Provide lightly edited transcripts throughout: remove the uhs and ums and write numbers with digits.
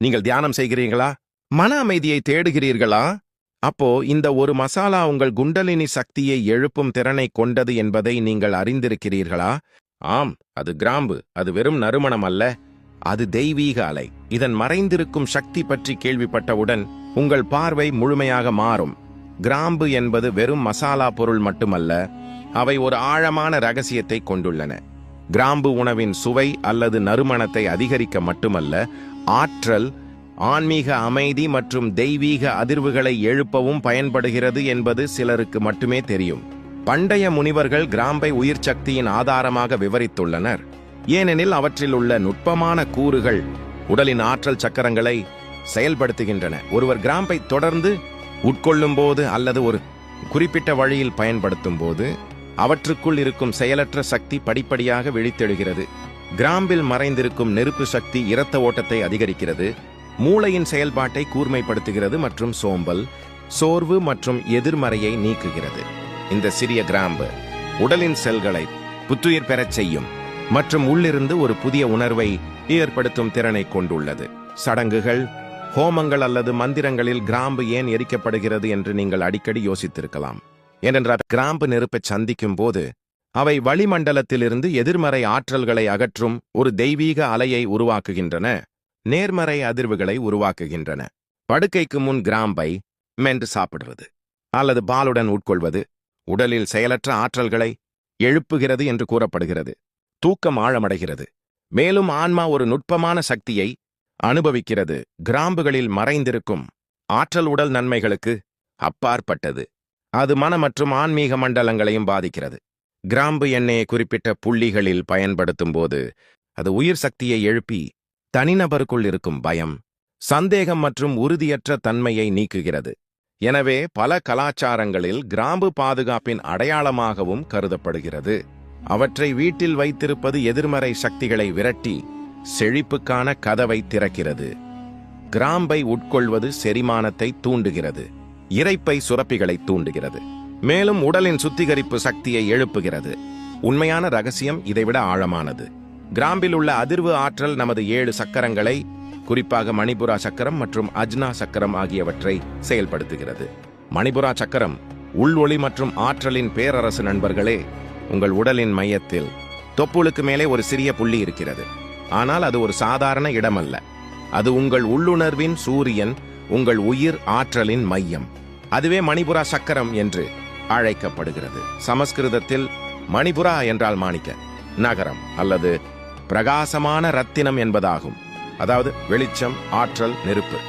நீங்கள் தியானம் செய்கிறீர்களா? மன அமைதியை தேடுகிறீர்களா? அப்போ இந்த ஒரு மசாலா உங்கள் குண்டலினி சக்தியை எழுப்பும் திறனை கொண்டது என்பதை நீங்கள் அறிந்திருக்கிறீர்களா? ஆம், அது கிராம்பு. அது வெறும் நறுமணம் அல்ல, அது தெய்வீக அலை. இதன் மறைந்திருக்கும் சக்தி பற்றி கேள்விப்பட்டவுடன் உங்கள் பார்வை முழுமையாக மாறும். கிராம்பு என்பது வெறும் மசாலா பொருள் மட்டுமல்ல, அவை ஒரு ஆழமான ரகசியத்தை கொண்டுள்ளன. கிராம்பு உணவின் சுவை அல்லது நறுமணத்தை அதிகரிக்க மட்டுமல்ல, ஆற்றல், ஆன்மீக அமைதி மற்றும் தெய்வீக அதிர்வுகளை எழுப்பவும் பயன்படுகிறது என்பது சிலருக்கு மட்டுமே தெரியும். பண்டைய முனிவர்கள் கிராம்பை உயிர் சக்தியின் ஆதாரமாக விவரித்துள்ளனர், ஏனெனில் அவற்றில் உள்ள நுட்பமான கூறுகள் உடலின் ஆற்றல் சக்கரங்களை செயல்படுத்துகின்றன. ஒருவர் கிராம்பை தொடர்ந்து உட்கொள்ளும் போது அல்லது ஒரு குறிப்பிட்ட வழியில் பயன்படுத்தும் போது அவற்றுக்குள் இருக்கும் செயலற்ற சக்தி படிப்படியாக விழித்தெழுகிறது. கிராம்பில் மறைந்திருக்கும் நெருப்பு சக்தி இரத்த ஓட்டத்தை அதிகரிக்கிறது, மூளையின் செயல்பாட்டை கூர்மைப்படுத்துகிறது மற்றும் சோம்பல், சோர்வு மற்றும் எதிர்மறையை நீக்குகிறது. இந்த சிறிய கிராம்பு உடலின் செல்களை புத்துயிர் பெறச் செய்யும் மற்றும் உள்ளிருந்து ஒரு புதிய உணர்வை ஏற்படுத்தும் திறனை கொண்டுள்ளது. சடங்குகள், ஹோமங்கள் அல்லது மந்திரங்களில் கிராம்பு ஏன் எரிக்கப்படுகிறது என்று நீங்கள் அடிக்கடி யோசித்திருக்கலாம். ஏனென்றால் கிராம்பு நெருப்பை சந்திக்கும் போது அவை வளிமண்டலத்திலிருந்து எதிர்மறை ஆற்றல்களை அகற்றும் ஒரு தெய்வீக அலையை உருவாக்குகின்றன, நேர்மறை அதிர்வுகளை உருவாக்குகின்றன. படுக்கைக்கு முன் கிராம்பை மென்று சாப்பிடுவது அல்லது பாலுடன் உட்கொள்வது உடலில் செயலற்ற ஆற்றல்களை எழுப்புகிறது என்று கூறப்படுகிறது. தூக்கம் ஆழமடைகிறது, மேலும் ஆன்மா ஒரு நுட்பமான சக்தியை அனுபவிக்கிறது. கிராம்புகளில் மறைந்திருக்கும் ஆற்றல் உடல் நன்மைகளுக்கு அப்பாற்பட்டது. அது மன மற்றும் ஆன்மீக மண்டலங்களையும் பாதிக்கிறது. கிராம்பு எண்ணெயை குறிப்பிட்ட புள்ளிகளில் பயன்படுத்தும் போது அது உயிர் சக்தியை எழுப்பி தனிநபருக்குள் இருக்கும் பயம், சந்தேகம் மற்றும் உறுதியற்ற தன்மையை நீக்குகிறது. எனவே பல கலாச்சாரங்களில் கிராம்பு பாதுகாப்பின் அடையாளமாகவும் கருதப்படுகிறது. அவற்றை வீட்டில் வைத்திருப்பது எதிர்மறை சக்திகளை விரட்டி செழிப்புக்கான கதவை திறக்கிறது. கிராம்பை உட்கொள்வது செரிமானத்தை தூண்டுகிறது, இரைப்பை சுரப்பிகளை தூண்டுகிறது, மேலும் உடலின் சுத்திகரிப்பு சக்தியை எழுப்புகிறது. உண்மையான ரகசியம் இதைவிட ஆழமானது. கிராம்பில் உள்ள அதிர்வு ஆற்றல் நமது 7 சக்கரங்களை, குறிப்பாக மணிபுரா சக்கரம் மற்றும் அஜ்னா சக்கரம் ஆகியவற்றை செயல்படுத்துகிறது. மணிபுரா சக்கரம் உள்ஒளி மற்றும் ஆற்றலின் பேரரசு. நண்பர்களே, உங்கள் உடலின் மையத்தில் தொப்புளுக்கு மேலே ஒரு சிறிய புள்ளி இருக்கிறது. ஆனால் அது ஒரு சாதாரண இடமல்ல, அது உங்கள் உள்ளுணர்வின் சூரியன், உங்கள் உயிர் ஆற்றலின் மையம். அதுவே மணிபுரா சக்கரம் என்று அழைக்கப்படுகிறது. சமஸ்கிருதத்தில் மணிபுரா என்றால் மாணிக்க நகரம் அல்லது பிரகாசமான ரத்தினம் என்பதாகும். அதாவது வெளிச்சம், ஆற்றல், நெருப்பு.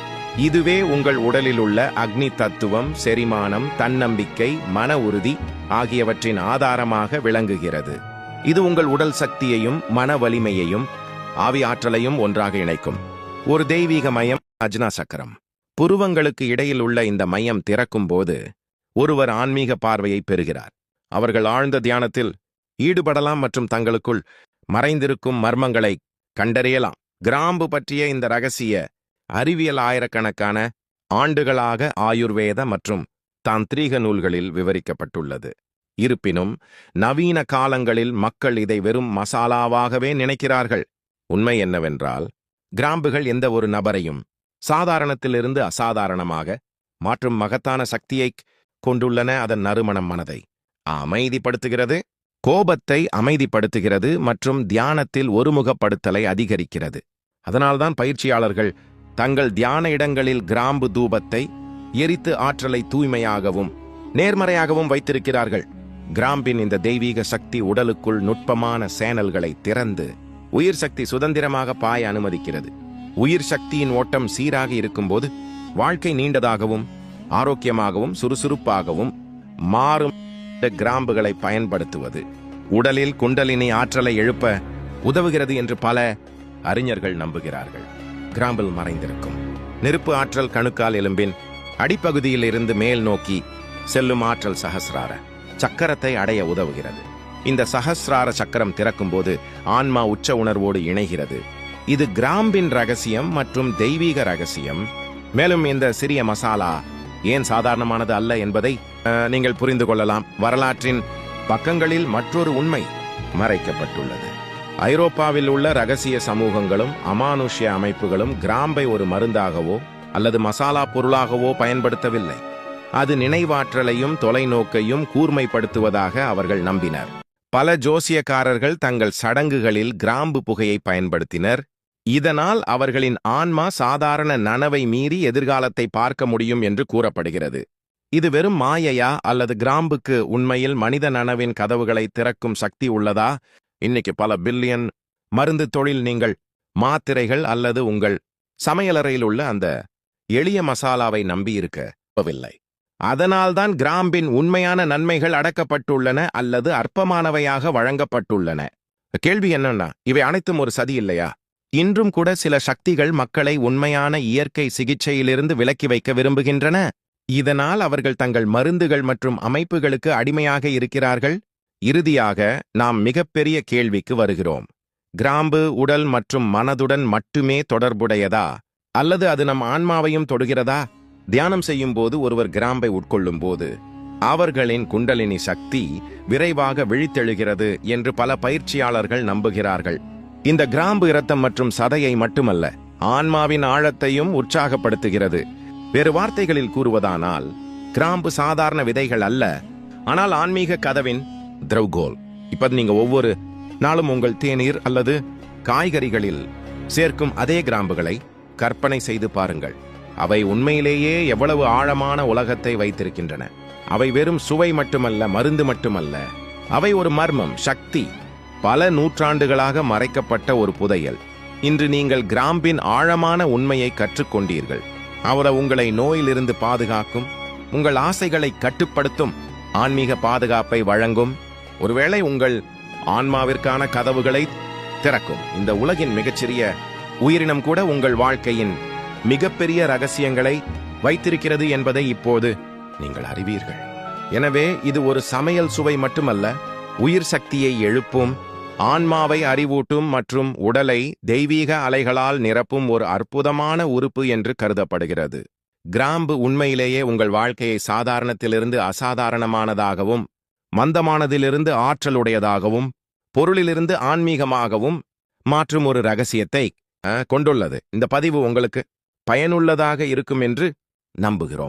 இதுவே உங்கள் உடலில் உள்ள அக்னி தத்துவம், செரிமானம், தன்னம்பிக்கை, மன உறுதி ஆகியவற்றின் ஆதாரமாக விளங்குகிறது. இது உங்கள் உடல் சக்தியையும் மன வலிமையையும் ஆவி ஆற்றலையும் ஒன்றாக இணைக்கும் ஒரு தெய்வீக மையம், அஜ்னா சக்கரம். புருவங்களுக்கு இடையில் உள்ள இந்த மையம் திறக்கும் போது ஒருவர் ஆன்மீக பார்வையை பெறுகிறார். அவர்கள் ஆழ்ந்த தியானத்தில் ஈடுபடலாம் மற்றும் தங்களுக்குள் மறைந்திருக்கும் மர்மங்களை கண்டறியலாம். கிராம்பு பற்றிய இந்த ரகசிய அறிவியல் ஆயிரக்கணக்கான ஆண்டுகளாக ஆயுர்வேத மற்றும் தாந்திரீக நூல்களில் விவரிக்கப்பட்டுள்ளது. இருப்பினும் நவீன காலங்களில் மக்கள் இதை வெறும் மசாலாவாகவே நினைக்கிறார்கள். உண்மை என்னவென்றால், கிராம்புகள் எந்த ஒரு நபரையும் சாதாரணத்திலிருந்து அசாதாரணமாக மாற்றும் மகத்தான சக்தியை கொண்டுள்ளன. அதன் நறுமணம் மனதை அமைதிப்படுத்துகிறது, கோபத்தை அமைதிப்படுத்துகிறது மற்றும் தியானத்தில் ஒருமுகப்படுத்தலை அதிகரிக்கிறது. அதனால்தான் பயிற்சியாளர்கள் தங்கள் தியான இடங்களில் கிராம்பு தூபத்தை எரித்து ஆற்றலை தூய்மையாகவும் நேர்மறையாகவும் வைத்திருக்கிறார்கள். கிராம்பின் இந்த தெய்வீக சக்தி உடலுக்குள் நுட்பமான சேனல்களை திறந்து உயிர் சக்தி சுதந்திரமாக பாய அனுமதிக்கிறது. உயிர் சக்தியின் ஓட்டம் சீராக இருக்கும்போது வாழ்க்கை நீண்டதாகவும் ஆரோக்கியமாகவும் சுறுசுறுப்பாகவும் மாறும். கிராம்புகளை பயன்படுத்துவது உடலில் குண்டலினி ஆற்றலை எழுப்ப உதவுகிறது என்று பல அறிஞர்கள் நம்புகிறார்கள். கிராம்பில் மறைந்திருக்கும் நெருப்பு ஆற்றல் கணுக்கால் எலும்பின் அடிப்பகுதியில் இருந்து மேல் நோக்கி செல்லும் ஆற்றல் சஹஸ்ரார சக்கரத்தை அடைய உதவுகிறது. இந்த சஹஸ்ரார சக்கரம் திறக்கும் போது ஆன்மா உச்ச உணர்வோடு இணைகிறது. இது கிராம்பின் ரகசியம் மற்றும் தெய்வீக ரகசியம். மேலும் இந்த சிறிய மசாலா ஏன் சாதாரணமானது அல்ல என்பதை நீங்கள் புரிந்து கொள்ளலாம். வரலாற்றின் பக்கங்களில் மற்றொரு உண்மை மறைக்கப்பட்டுள்ளது. ஐரோப்பாவில் உள்ள ரகசிய சமூகங்களும் அமானுஷ்ய அமைப்புகளும் கிராம்பை ஒரு மருந்தாகவோ அல்லது மசாலா பொருளாகவோ பயன்படுத்தவில்லை. அது நினைவாற்றலையும் தொலைநோக்கையும் கூர்மைப்படுத்துவதாக அவர்கள் நம்பினர். பல ஜோசியக்காரர்கள் தங்கள் சடங்குகளில் கிராம்பு புகையை பயன்படுத்தினர். இதனால் அவர்களின் ஆன்மா சாதாரண நனவை மீறி எதிர்காலத்தை பார்க்க முடியும் என்று கூறப்படுகிறது. இது வெறும் மாயையா அல்லது கிராம்புக்கு உண்மையில் மனித நனவின் கதவுகளை திறக்கும் சக்தி உள்ளதா? இன்னைக்கு பல பில்லியன் மருந்து தொழில் நீங்கள் மாத்திரைகள் அல்லது உங்கள் சமையலறையில் உள்ள அந்த எளிய மசாலாவை நம்பியிருக்கவில்லை. அதனால்தான் கிராம்பின் உண்மையான நன்மைகள் அடக்கப்பட்டுள்ளன அல்லது அற்பமானவையாக வழங்கப்பட்டுள்ளன. கேள்வி என்னன்னா, இவை அனைத்தும் ஒரு சதி இல்லையா? இன்றும் கூட சில சக்திகள் மக்களை உண்மையான இயற்கை சிகிச்சையிலிருந்து விலக்கி வைக்க விரும்புகின்றன. இதனால் அவர்கள் தங்கள் மருந்துகள் மற்றும் அமைப்புகளுக்கு அடிமையாக இருக்கிறார்கள். இறுதியாக நாம் மிகப்பெரிய கேள்விக்கு வருகிறோம். கிராம்பு உடல் மற்றும் மனதுடன் மட்டுமே தொடர்புடையதா அல்லது அது நம் ஆன்மாவையும் தொடுகிறதா? தியானம் செய்யும் போது ஒருவர் கிராம்பை உட்கொள்ளும் போது அவர்களின் குண்டலினி சக்தி விரைவாக விழித்தெழுகிறது என்று பல பயிற்சியாளர்கள் நம்புகிறார்கள். இந்த கிராம்பு இரத்தம் மற்றும் சதையை மட்டுமல்ல, ஆன்மாவின் ஆழத்தையும் உற்சாகப்படுத்துகிறது. வேறு வார்த்தைகளில் கூறுவதானால், கிராம்பு சாதாரண விதைகள் அல்ல, ஆனால் ஆன்மீக கதவின் திறவுகோல். இப்ப நீங்க ஒவ்வொரு நாளும் உங்கள் தேநீர் அல்லது காய்கறிகளில் சேர்க்கும் அதே கிராம்புகளை கற்பனை செய்து பாருங்கள். அவை உண்மையிலேயே எவ்வளவு ஆழமான உலகத்தை வைத்திருக்கின்றன. அவை வெறும் சுவை மட்டுமல்ல, மருந்து மட்டுமல்ல, அவை ஒரு மர்மம், சக்தி, பல நூற்றாண்டுகளாக மறைக்கப்பட்ட ஒரு புதையல். இன்று நீங்கள் கிராம்பின் ஆழமான உண்மையை கற்றுக்கொண்டீர்கள். அவரை உங்களை நோயிலிருந்து பாதுகாக்கும், உங்கள் ஆசைகளை கட்டுப்படுத்தும், ஆன்மீக பாதுகாப்பை வழங்கும், ஒருவேளை உங்கள் ஆன்மாவிற்கான கதவுகளை திறக்கும். இந்த உலகின் மிகச்சிறிய உயிரினம் கூட உங்கள் வாழ்க்கையின் மிகப்பெரிய ரகசியங்களை வைத்திருக்கிறது என்பதை இப்போது நீங்கள் அறிவீர்கள். எனவே இது ஒரு சமையல் சுவை மட்டுமல்ல, உயிர் சக்தியை எழுப்பும், ஆன்மாவை அறிவூட்டும் மற்றும் உடலை தெய்வீக அலைகளால் நிரப்பும் ஒரு அற்புதமான உறுப்பு என்று கருதப்படுகிறது. கிராம்பு உண்மையிலேயே உங்கள் வாழ்க்கையை சாதாரணத்திலிருந்து அசாதாரணமானதாகவும், மந்தமானதிலிருந்து ஆற்றலுடையதாகவும், பொருளிலிருந்து ஆன்மீகமாகவும் மாற்றும் ஒரு ரகசியத்தை கொண்டுள்ளது. இந்த பதிவு உங்களுக்கு பயனுள்ளதாக இருக்கும் என்று நம்புகிறோம்.